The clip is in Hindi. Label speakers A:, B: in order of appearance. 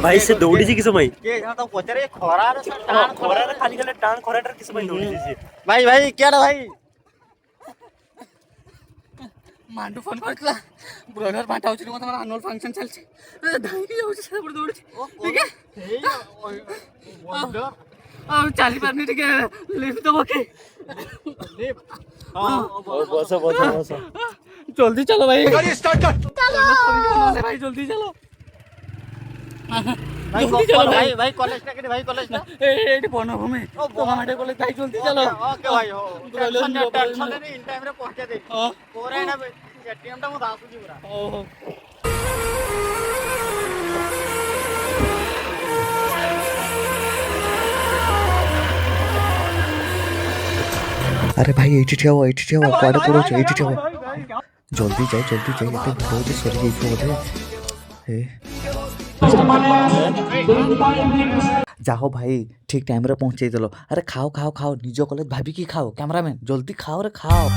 A: भाई से दौड़ी जी किस भाई
B: के जहाँ तो पचरे खरा रे टाण
A: खरा रे खाली खाली टाण खराटर किस भाई दौड़ी जी
B: भाई भाई क्या भाई
C: मांडू फोन करतला ब्रदर पाठावची मत मला अॅन्युअल फंक्शन चालছে धाई जाऊची सब दौड़ची ठीक है
B: वंडर
C: ଆଉ ଚାଲି ପାରୁନି ଟିକେ ଲିଫ୍ଟ ଦବ କି
A: बस बस बस
C: जल्दी चलो भाई
B: गाड़ी स्टार्ट कर
C: चलो भाई जल्दी चलो
B: भाई
C: जल्दी चलो
B: भाई भाई कॉलेज ना भाई कॉलेज ना
C: एटी बनभूमि टमाटे कॉलेज भाई जल्दी चलो
B: ओके भाई हो टेंशन नहीं इन टाइम रे पहुंचा दे पूरा ना एटीएम टा मु दासु जी पूरा
D: अरे भाई एटी ठिया कुआडे पड़ो एटी ठिया जल्दी जाए एते भिड़ जे सरी जाइछो बोधे जाओ भाई ठीक टाइम रे पहुंचे देलो अरे खाओ निज कॉलेज भाभी की खाओ कैमरामैन जल्दी खाओ रे खाओ।